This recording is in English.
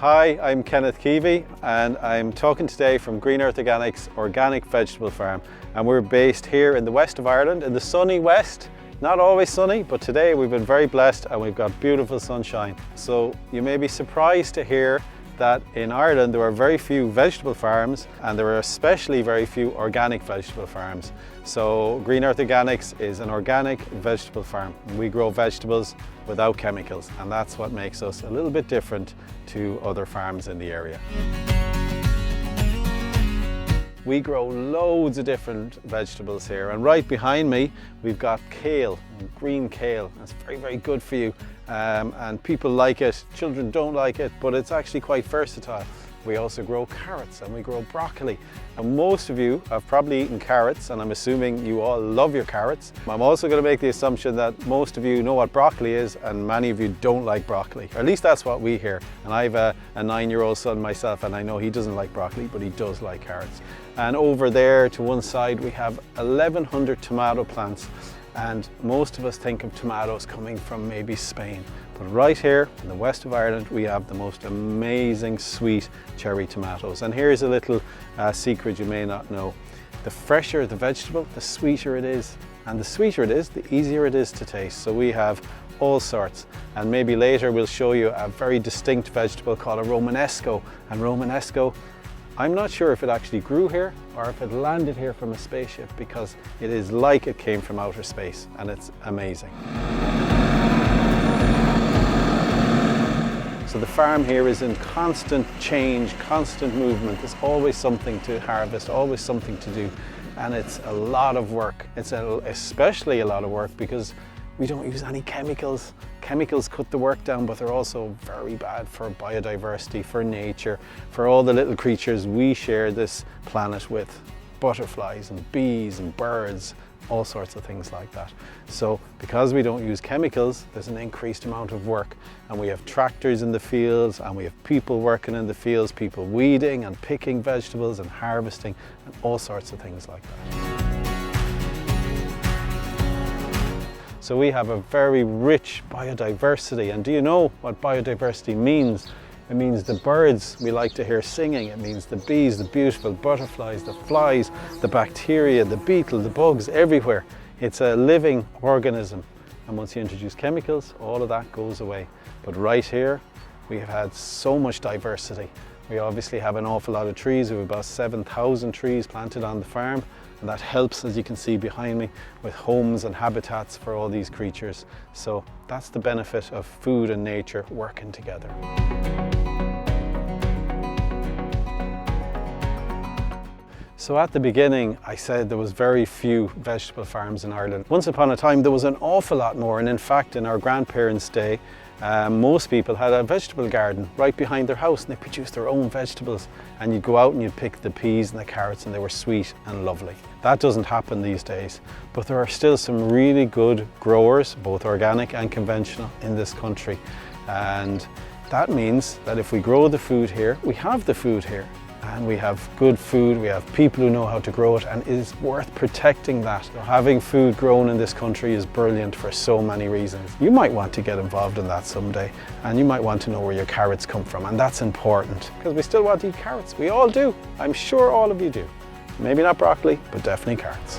Hi, I'm Kenneth and I'm talking today from Green Earth Organics Organic Vegetable Farm, and we're based here in the west of Ireland, in the sunny west. Not always sunny, but today we've been very blessed and we've got beautiful sunshine. So you may be surprised to hear that in Ireland there are very few vegetable farms, and there are especially very few organic vegetable farms. So Green Earth Organics is an organic vegetable farm. We grow vegetables without chemicals, and that's what makes us a little bit different to other farms in the area. We grow loads of different vegetables here, and right behind me we've got kale, green kale. That's very, very good for you, and people like it. Children don't like it, but it's actually quite versatile. We also grow carrots and we grow broccoli, and most of you have probably eaten carrots, and I'm assuming you all love your carrots. I'm also going to make the assumption that most of you know what broccoli is, and many of you don't like broccoli, or at least that's what we hear. And I have a 9-year-old son myself, and I know he doesn't like broccoli, but he does like carrots. And over there to one side we have 1,100 tomato plants, and most of us think of tomatoes coming from maybe Spain. But right here in the west of Ireland we have the most amazing sweet cherry tomatoes. And here's a little secret you may not know. The fresher the vegetable, the sweeter it is. And the sweeter it is, the easier it is to taste. So we have all sorts, and maybe later we'll show you a very distinct vegetable called a Romanesco. And Romanesco, I'm not sure if it actually grew here or if it landed here from a spaceship, because it is like it came from outer space, and it's amazing. So the farm here is in constant change, constant movement. There's always something to harvest, always something to do, and it's a lot of work. It's especially a lot of work because we don't use any chemicals. Chemicals cut the work down, but they're also very bad for biodiversity, for nature, for all the little creatures we share this planet with. Butterflies and bees and birds, all sorts of things like that. So because we don't use chemicals, there's an increased amount of work, and we have tractors in the fields, and we have people working in the fields, people weeding and picking vegetables and harvesting and all sorts of things like that. So we have a very rich biodiversity, and do you know what biodiversity means? It means the birds we like to hear singing, it means the bees, the beautiful butterflies, the flies, the bacteria, the beetle, the bugs, everywhere. It's a living organism, and once you introduce chemicals, all of that goes away. But right here, we have had so much diversity. We obviously have an awful lot of trees. We have about 7,000 trees planted on the farm, and that helps, as you can see behind me, with homes and habitats for all these creatures. So that's the benefit of food and nature working together. So at the beginning, I said there was very few vegetable farms in Ireland. Once upon a time, there was an awful lot more, and in fact, in our grandparents' day, most people had a vegetable garden right behind their house, and they produced their own vegetables. And you'd go out and you'd pick the peas and the carrots, and they were sweet and lovely. That doesn't happen these days, but there are still some really good growers, both organic and conventional, in this country. And that means that if we grow the food here, we have the food here. And we have good food, we have people who know how to grow it, and it is worth protecting that. So having food grown in this country is brilliant for so many reasons. You might want to get involved in that someday, and you might want to know where your carrots come from, and that's important, because we still want to eat carrots. We all do. I'm sure all of you do. Maybe not broccoli, but definitely carrots.